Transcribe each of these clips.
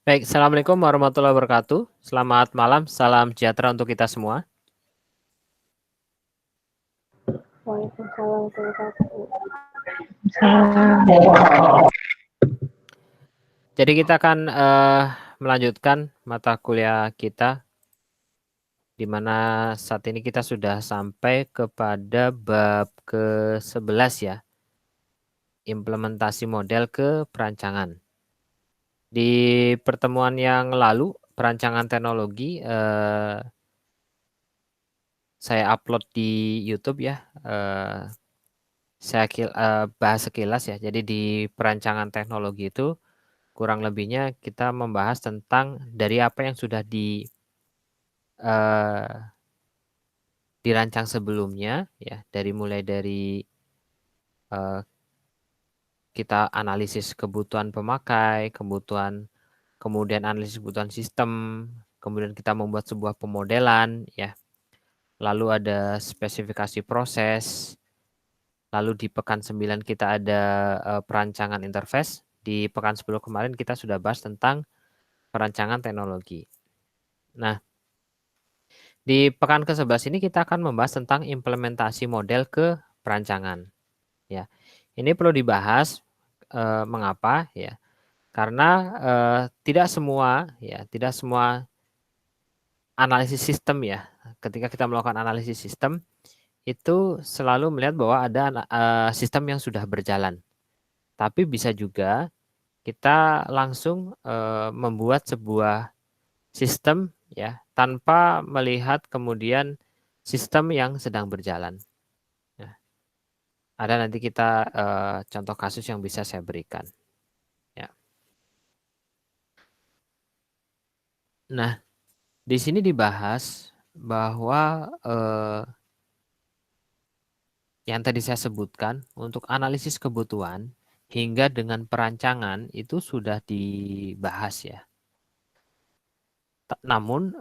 Baik, Assalamualaikum warahmatullahi wabarakatuh. Selamat malam, salam sejahtera untuk kita semua. Waalaikumsalam warahmatullahi wabarakatuh. Jadi kita akan melanjutkan mata kuliah kita, di mana saat ini kita sudah sampai kepada bab ke-11 ya, implementasi model ke perancangan. Di pertemuan yang lalu, perancangan teknologi, saya upload di YouTube ya, saya bahas sekilas ya. Jadi di perancangan teknologi itu kurang lebihnya kita membahas tentang dari apa yang sudah dirancang sebelumnya ya, mulai dari kita analisis kebutuhan pemakai, kemudian analisis kebutuhan sistem, kemudian kita membuat sebuah pemodelan ya. Lalu ada spesifikasi proses. Lalu di pekan 9 kita ada perancangan interface. Di pekan 10 kemarin kita sudah bahas tentang perancangan teknologi. Nah, di pekan ke-11 ini kita akan membahas tentang implementasi model ke perancangan. Ya, ini perlu dibahas mengapa ya? Karena tidak semua analisis sistem ya. Ketika kita melakukan analisis sistem itu selalu melihat bahwa ada sistem yang sudah berjalan. Tapi bisa juga kita langsung membuat sebuah sistem ya tanpa melihat kemudian sistem yang sedang berjalan. Nah, ada nanti kita contoh kasus yang bisa saya berikan. Ya. Nah, di sini dibahas bahwa yang tadi saya sebutkan untuk analisis kebutuhan hingga dengan perancangan itu sudah dibahas ya. Namun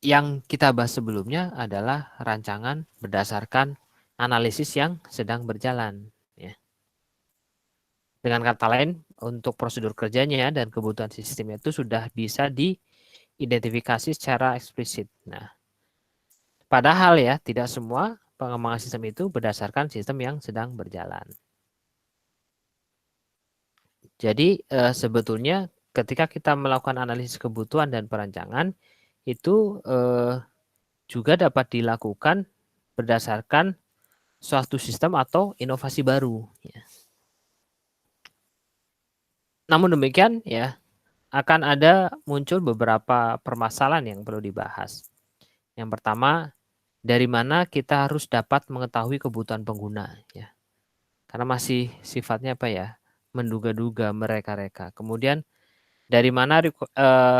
yang kita bahas sebelumnya adalah rancangan berdasarkan analisis yang sedang berjalan. Ya. Dengan kata lain, untuk prosedur kerjanya dan kebutuhan sistemnya itu sudah bisa diidentifikasi secara eksplisit. Nah, padahal ya tidak semua pengembangan sistem itu berdasarkan sistem yang sedang berjalan. Jadi sebetulnya ketika kita melakukan analisis kebutuhan dan perancangan itu juga dapat dilakukan berdasarkan suatu sistem atau inovasi baru. Ya. Namun demikian ya akan ada muncul beberapa permasalahan yang perlu dibahas. Yang pertama, dari mana kita harus dapat mengetahui kebutuhan pengguna ya. Karena masih sifatnya apa ya? Menduga-duga, mereka-reka. Kemudian dari mana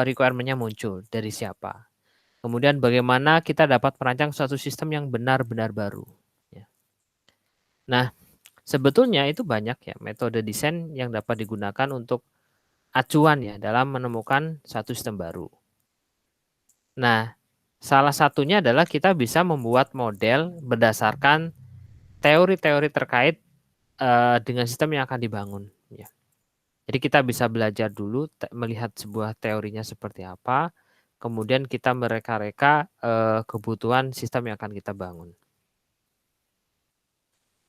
requirement-nya muncul, dari siapa. Kemudian bagaimana kita dapat merancang suatu sistem yang benar-benar baru. Ya. Nah, sebetulnya itu banyak ya metode desain yang dapat digunakan untuk acuan ya dalam menemukan satu sistem baru. Nah, salah satunya adalah kita bisa membuat model berdasarkan teori-teori terkait dengan sistem yang akan dibangun. Ya. Jadi kita bisa belajar dulu melihat sebuah teorinya seperti apa, kemudian kita mereka-reka kebutuhan sistem yang akan kita bangun.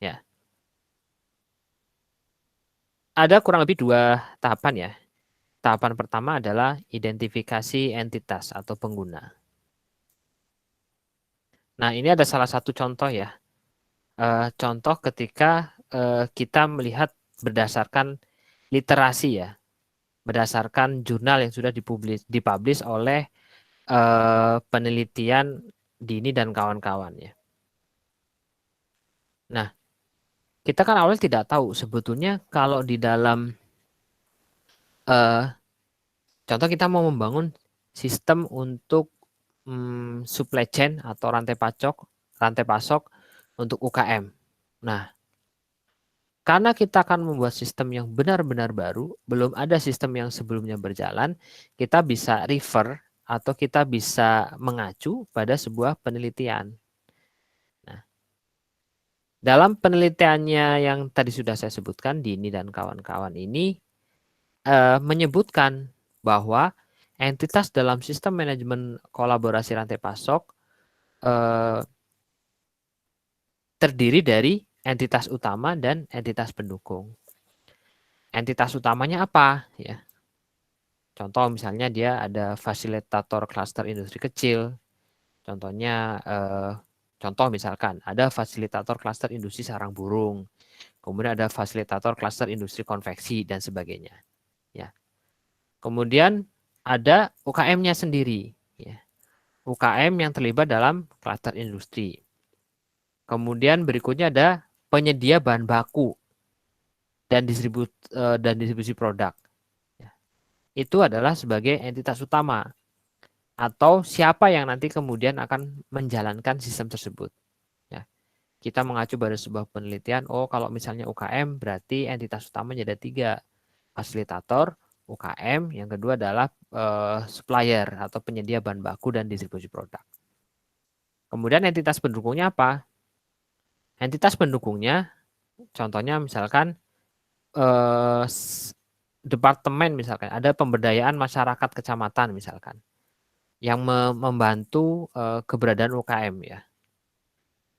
Ya, ada kurang lebih 2 tahapan ya. Tahapan pertama adalah identifikasi entitas atau pengguna. Nah, ini ada salah satu contoh ya. Contoh ketika kita melihat berdasarkan literasi ya, berdasarkan jurnal yang sudah dipublish oleh penelitian Dini dan kawan-kawan ya. Nah, kita kan awalnya tidak tahu sebetulnya kalau di dalam contoh kita mau membangun sistem untuk supply chain atau rantai pasok untuk UKM. Nah, karena kita akan membuat sistem yang benar-benar baru, belum ada sistem yang sebelumnya berjalan, kita bisa refer atau kita bisa mengacu pada sebuah penelitian. Nah, Dalam penelitiannya yang tadi sudah saya sebutkan, Dini dan kawan-kawan ini menyebutkan bahwa entitas dalam sistem manajemen kolaborasi rantai pasok terdiri dari entitas utama dan entitas pendukung. Entitas utamanya apa? Ya, contoh misalnya dia ada fasilitator klaster industri kecil. Contohnya, contoh misalkan ada fasilitator klaster industri sarang burung. Kemudian ada fasilitator klaster industri konveksi dan sebagainya. Ya. Kemudian ada UKM-nya sendiri. Ya. UKM yang terlibat dalam klaster industri. Kemudian berikutnya ada penyedia bahan baku dan distribusi produk. Ya. Itu adalah sebagai entitas utama atau siapa yang nanti kemudian akan menjalankan sistem tersebut. Ya. Kita mengacu pada sebuah penelitian, oh kalau misalnya UKM berarti entitas utamanya ada 3, fasilitator, UKM, yang kedua adalah supplier atau penyedia bahan baku dan distribusi produk. Kemudian entitas pendukungnya apa? Entitas pendukungnya, contohnya misalkan departemen misalkan, ada pemberdayaan masyarakat kecamatan misalkan, yang membantu keberadaan UKM ya.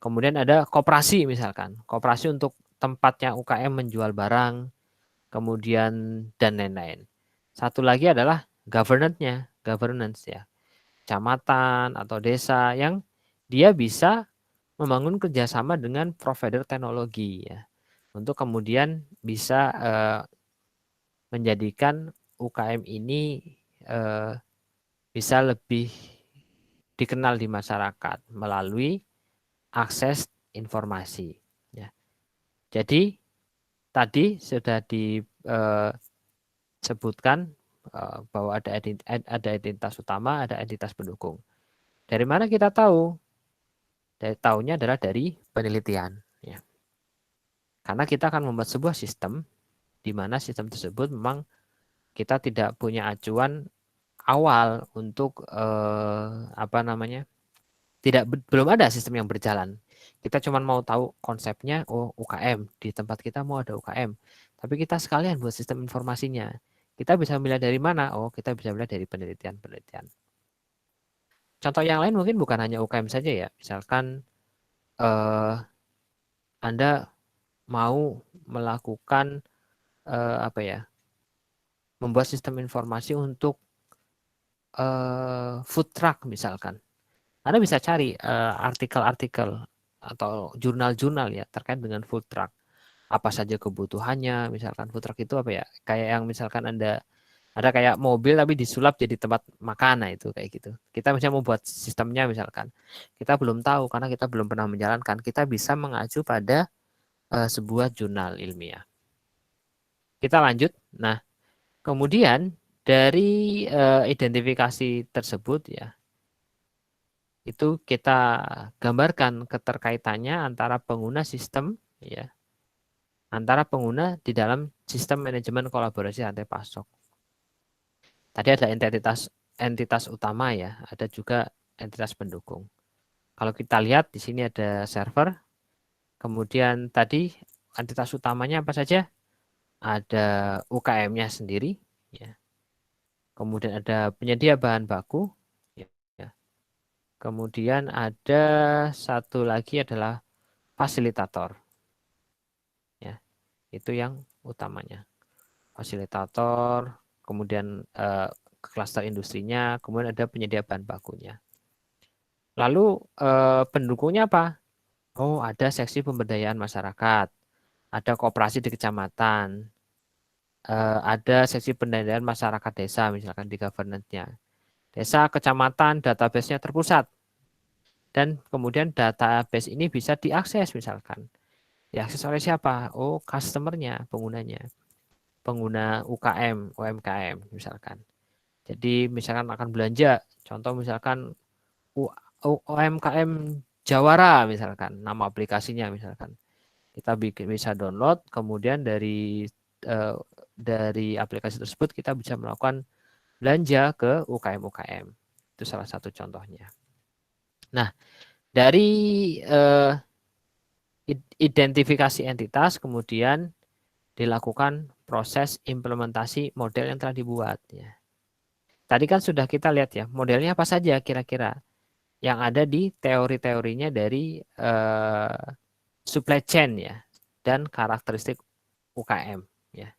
Kemudian ada koperasi misalkan, koperasi untuk tempatnya UKM menjual barang, kemudian dan lain-lain. Satu lagi adalah governance ya, kecamatan atau desa yang dia bisa membangun kerjasama dengan provider teknologi ya, untuk kemudian bisa menjadikan UKM ini bisa lebih dikenal di masyarakat melalui akses informasi. Ya. Jadi tadi sudah disebutkan bahwa ada identitas utama, ada identitas pendukung. Dari mana kita tahu? Dari tahunya adalah dari penelitian. Ya. Karena kita akan membuat sebuah sistem di mana sistem tersebut memang kita tidak punya acuan awal untuk apa namanya, belum ada sistem yang berjalan. Kita cuma mau tahu konsepnya, oh UKM, di tempat kita mau ada UKM. Tapi kita sekalian buat sistem informasinya. Kita bisa melihat dari mana? Oh, kita bisa melihat dari penelitian-penelitian. Contoh yang lain mungkin bukan hanya UKM saja ya. Misalkan Anda mau melakukan apa ya? Membuat sistem informasi untuk food truck misalkan. Anda bisa cari artikel-artikel atau jurnal-jurnal ya terkait dengan food truck. Apa saja kebutuhannya, misalkan food truck itu apa ya? Kayak yang misalkan Anda ada kayak mobil tapi disulap jadi tempat makan, nah itu kayak gitu. Kita misalnya mau buat sistemnya misalkan. Kita belum tahu karena kita belum pernah menjalankan. Kita bisa mengacu pada sebuah jurnal ilmiah. Kita lanjut. Nah, kemudian dari identifikasi tersebut ya, itu kita gambarkan keterkaitannya antara pengguna sistem ya, antara pengguna di dalam sistem manajemen kolaborasi rantai pasok. Tadi ada entitas utama ya, ada juga entitas pendukung. Kalau kita lihat di sini ada server, kemudian tadi entitas utamanya apa saja? Ada UKM-nya sendiri ya. Kemudian ada penyedia bahan baku ya. Kemudian ada satu lagi adalah fasilitator. Ya, itu yang utamanya. Fasilitator, kemudian klaster industrinya, kemudian ada penyedia bahan bakunya. Lalu pendukungnya apa? Oh, ada seksi pemberdayaan masyarakat, ada koperasi di kecamatan, ada seksi pemberdayaan masyarakat desa, misalkan di governance-nya. Desa, kecamatan, database-nya terpusat. Dan kemudian database ini bisa diakses misalkan. Diakses oleh siapa? Oh, customer-nya, penggunanya. Pengguna UKM, UMKM misalkan. Jadi misalkan akan belanja, contoh misalkan UMKM Jawara misalkan, nama aplikasinya misalkan. Kita bisa download, kemudian dari aplikasi tersebut kita bisa melakukan belanja ke UKM-UKM. Itu salah satu contohnya. Nah, dari identifikasi entitas, kemudian dilakukan proses implementasi model yang telah dibuat. Ya. Tadi kan sudah kita lihat ya, modelnya apa saja kira-kira yang ada di teori-teorinya dari supply chain ya dan karakteristik UKM. Ya.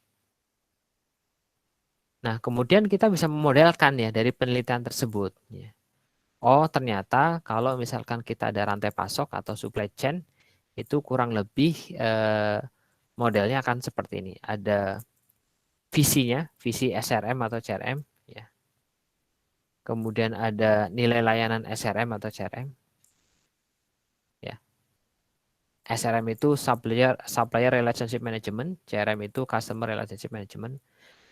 Nah, kemudian kita bisa memodelkan ya dari penelitian tersebut. Ya. Oh, ternyata kalau misalkan kita ada rantai pasok atau supply chain, itu kurang lebih modelnya akan seperti ini. Ada visinya, visi SRM atau CRM. Ya. Kemudian ada nilai layanan SRM atau CRM. Ya. SRM itu supplier relationship management, CRM itu customer relationship management.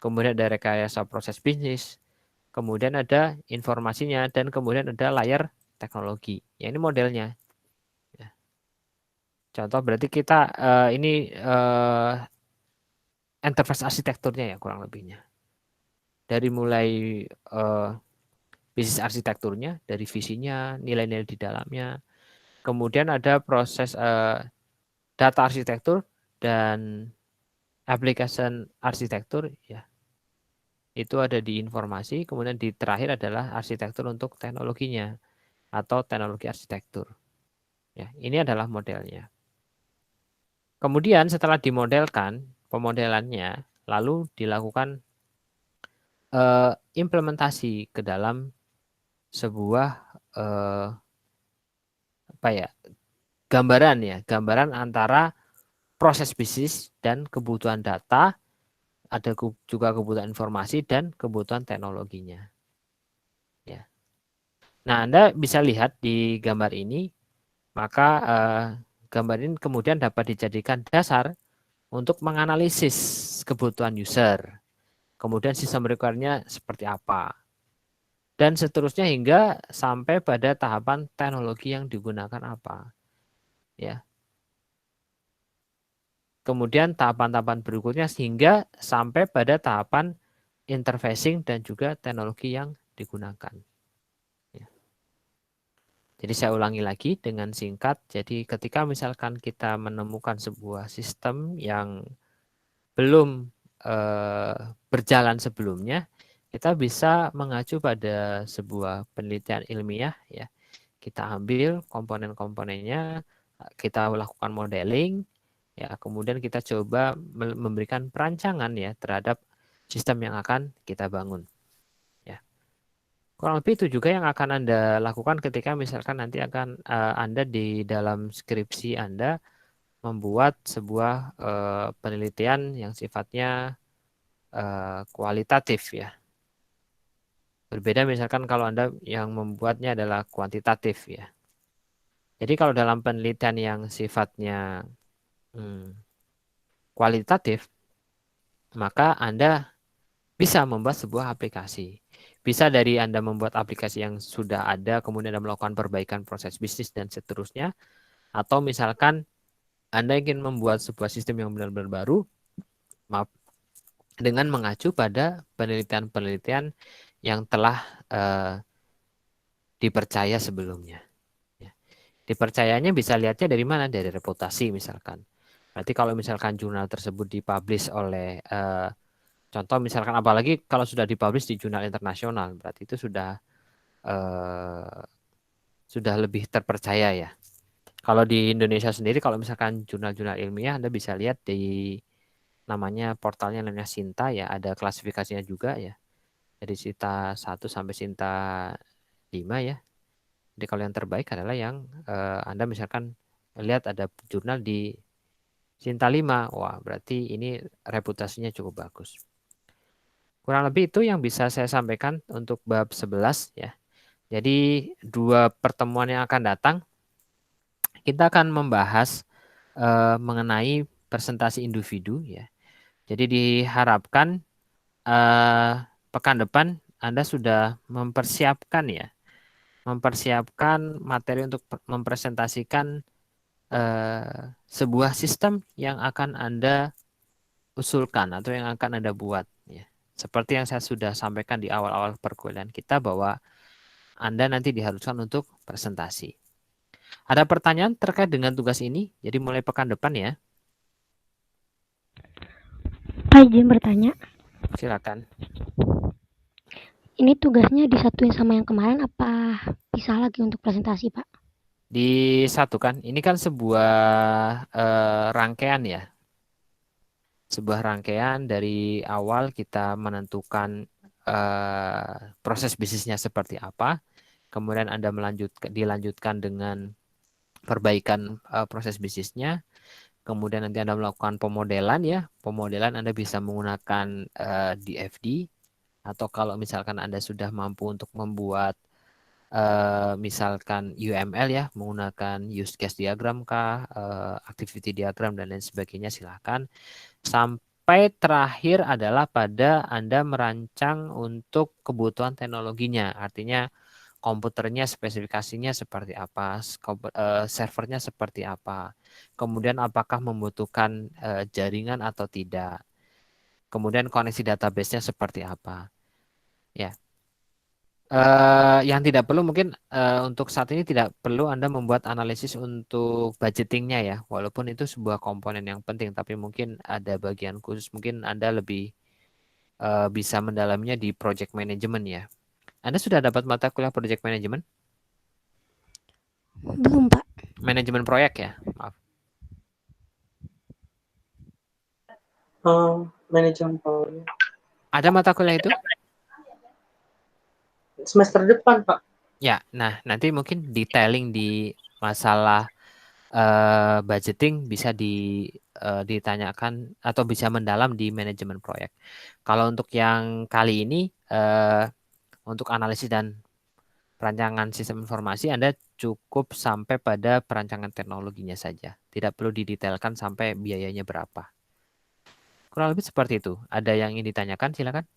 Kemudian ada rekayasa proses bisnis, kemudian ada informasinya, dan kemudian ada layer teknologi. Ya, ini modelnya. Ya. Contoh berarti kita ini enterprise arsitekturnya ya kurang lebihnya. Dari mulai uh, bisnis arsitekturnya, dari visinya, nilai-nilai di dalamnya. Kemudian ada proses data arsitektur dan application arsitektur ya. Itu ada di informasi, kemudian di terakhir adalah arsitektur untuk teknologinya atau teknologi arsitektur. Ya, ini adalah modelnya. Kemudian setelah dimodelkan, pemodelannya lalu dilakukan implementasi ke dalam sebuah apa ya gambaran ya, gambaran antara proses bisnis dan kebutuhan data, ada juga kebutuhan informasi dan kebutuhan teknologinya. Ya. Nah, Anda bisa lihat di gambar ini, maka gambar ini kemudian dapat dijadikan dasar untuk menganalisis kebutuhan user. Kemudian sistem requirement-nya seperti apa. Dan seterusnya hingga sampai pada tahapan teknologi yang digunakan apa. Ya. Kemudian tahapan-tahapan berikutnya sehingga sampai pada tahapan interfacing dan juga teknologi yang digunakan. Ya. Jadi saya ulangi lagi dengan singkat. Jadi ketika misalkan kita menemukan sebuah sistem yang belum berjalan sebelumnya, kita bisa mengacu pada sebuah penelitian ilmiah ya. Kita ambil komponen-komponennya, kita lakukan modeling, ya kemudian kita coba memberikan perancangan ya terhadap sistem yang akan kita bangun. Ya. Kurang lebih itu juga yang akan Anda lakukan ketika misalkan nanti akan Anda di dalam skripsi Anda membuat sebuah penelitian yang sifatnya kualitatif ya. Berbeda misalkan kalau Anda yang membuatnya adalah kuantitatif ya. Jadi kalau dalam penelitian yang sifatnya kualitatif, maka Anda bisa membuat sebuah aplikasi. Bisa dari Anda membuat aplikasi yang sudah ada, kemudian Anda melakukan perbaikan proses bisnis dan seterusnya. Atau misalkan Anda ingin membuat sebuah sistem yang benar-benar baru, maaf, dengan mengacu pada penelitian-penelitian yang telah dipercaya sebelumnya. Ya. Dipercayanya bisa lihatnya dari mana? Dari reputasi misalkan. Berarti kalau misalkan jurnal tersebut dipublish oleh contoh misalkan apalagi kalau sudah dipublish di jurnal internasional, berarti itu eh, sudah lebih terpercaya ya. Kalau di Indonesia sendiri, kalau misalkan jurnal-jurnal ilmiah, Anda bisa lihat di namanya portalnya namanya Sinta ya, ada klasifikasinya juga ya. Dari Sinta 1 sampai Sinta 5 ya. Jadi kalau yang terbaik adalah yang Anda misalkan lihat ada jurnal di Sinta 5, wah berarti ini reputasinya cukup bagus. Kurang lebih itu yang bisa saya sampaikan untuk bab 11 ya. Jadi 2 pertemuan yang akan datang kita akan membahas mengenai presentasi individu ya. Jadi diharapkan eh, pekan depan Anda sudah mempersiapkan ya, mempersiapkan materi untuk mempresentasikan sebuah sistem yang akan Anda usulkan atau yang akan Anda buat ya. Seperti yang saya sudah sampaikan di awal-awal perkuliahan kita bahwa Anda nanti diharuskan untuk presentasi. Ada pertanyaan terkait dengan tugas ini? Jadi mulai pekan depan ya. Pak, izin bertanya. Silakan. Ini tugasnya disatuin sama yang kemarin apa pisah lagi untuk presentasi, Pak? Disatukan. Ini kan sebuah rangkaian ya. Sebuah rangkaian dari awal kita menentukan proses bisnisnya seperti apa. Kemudian Anda dilanjutkan dengan perbaikan proses bisnisnya. Kemudian nanti Anda melakukan pemodelan ya. Pemodelan Anda bisa menggunakan DFD atau kalau misalkan Anda sudah mampu untuk membuat misalkan UML ya, menggunakan use case diagram kah, activity diagram dan lain sebagainya silahkan. Sampai terakhir adalah pada Anda merancang untuk kebutuhan teknologinya. Artinya komputernya spesifikasinya seperti apa, servernya seperti apa, kemudian apakah membutuhkan jaringan atau tidak, kemudian koneksi database-nya seperti apa. Ya, yang tidak perlu mungkin untuk saat ini tidak perlu Anda membuat analisis untuk budgetingnya ya, walaupun itu sebuah komponen yang penting, tapi mungkin ada bagian khusus, mungkin Anda lebih bisa mendalaminya di project management ya. Anda sudah dapat mata kuliah project management? Belum, Pak. Manajemen proyek ya, maaf. Manajemen proyek. Ada mata kuliah itu? Semester depan, Pak. Ya, nah nanti mungkin detailing di masalah budgeting bisa ditanyakan atau bisa mendalam di manajemen proyek. Kalau untuk yang kali ini untuk analisis dan perancangan sistem informasi Anda cukup sampai pada perancangan teknologinya saja. Tidak perlu didetailkan sampai biayanya berapa. Kurang lebih seperti itu. Ada yang ingin ditanyakan? Silakan.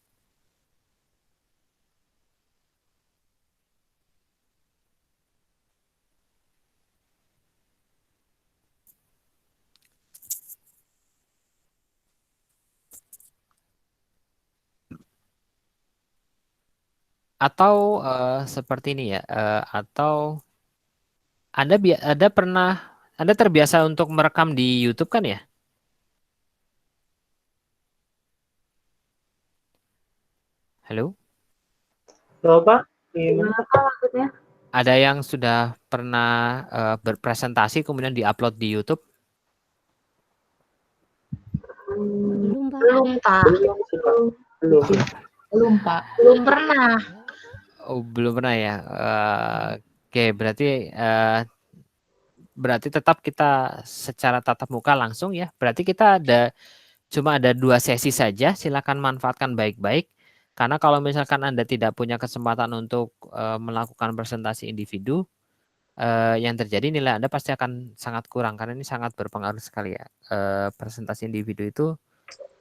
Atau seperti ini ya, atau Anda terbiasa untuk merekam di YouTube kan ya? Halo? Loh, Pak? Gimana, Gimana? Pak, maksudnya? Ada yang sudah pernah berpresentasi kemudian diupload di YouTube? Belum, Pak. Belum, Pak. Belum sih, Pak. Belum. Belum, Pak. Belum pernah. Oh, belum pernah ya. Oke, berarti tetap kita secara tatap muka langsung ya. Berarti kita cuma ada 2 sesi saja. Silakan manfaatkan baik-baik. Karena kalau misalkan Anda tidak punya kesempatan untuk melakukan presentasi individu, yang terjadi nilai Anda pasti akan sangat kurang karena ini sangat berpengaruh sekali ya. Presentasi individu itu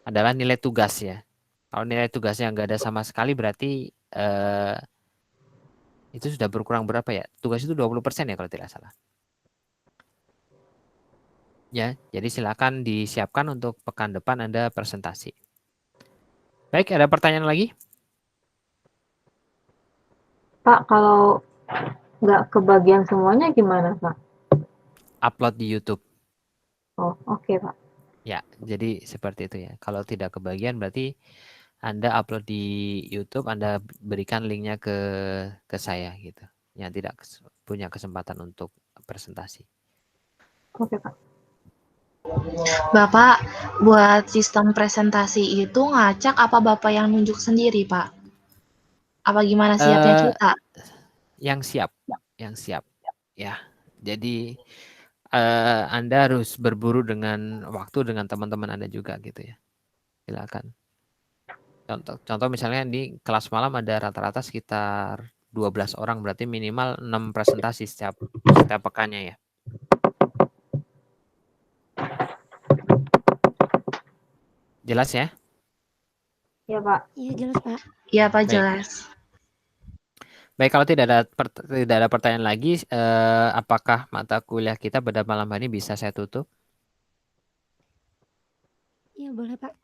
adalah nilai tugas ya. Kalau nilai tugasnya nggak ada sama sekali berarti itu sudah berkurang berapa ya? Tugas itu 20% ya kalau tidak salah. Ya, jadi silakan disiapkan untuk pekan depan Anda presentasi. Baik, ada pertanyaan lagi? Pak, kalau nggak kebagian semuanya gimana, Pak? Upload di YouTube. Oh, oke, Pak. Ya, jadi seperti itu ya. Kalau tidak kebagian berarti Anda upload di YouTube, Anda berikan linknya ke saya gitu. Yang tidak punya kesempatan untuk presentasi. Oke, Pak. Bapak, buat sistem presentasi itu ngacak apa Bapak yang nunjuk sendiri, Pak? Apa gimana siapnya Eh, kita? yang siap, ya. Jadi Anda harus berburu dengan waktu dengan teman-teman Anda juga gitu ya. Silakan. Contoh misalnya di kelas malam ada rata-rata sekitar 12 orang, berarti minimal 6 presentasi setiap pekannya ya. Jelas ya? Iya, Pak. Iya, jelas, Pak. Iya, Pak, Baik. jelas. Baik, kalau tidak ada pertanyaan lagi, apakah mata kuliah kita pada malam hari bisa saya tutup? Iya, boleh, Pak.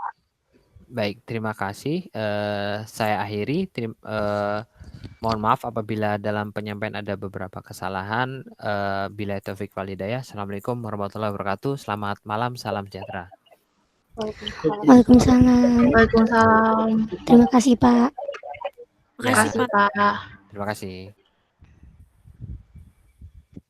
Baik, terima kasih. Saya akhiri. Mohon maaf apabila dalam penyampaian ada beberapa kesalahan. Billahi taufik wal hidayah. Assalamualaikum warahmatullahi wabarakatuh. Selamat malam, salam sejahtera. Waalaikumsalam. Waalaikumsalam. Terima kasih, Pak. Terima kasih, Pak. Terima kasih.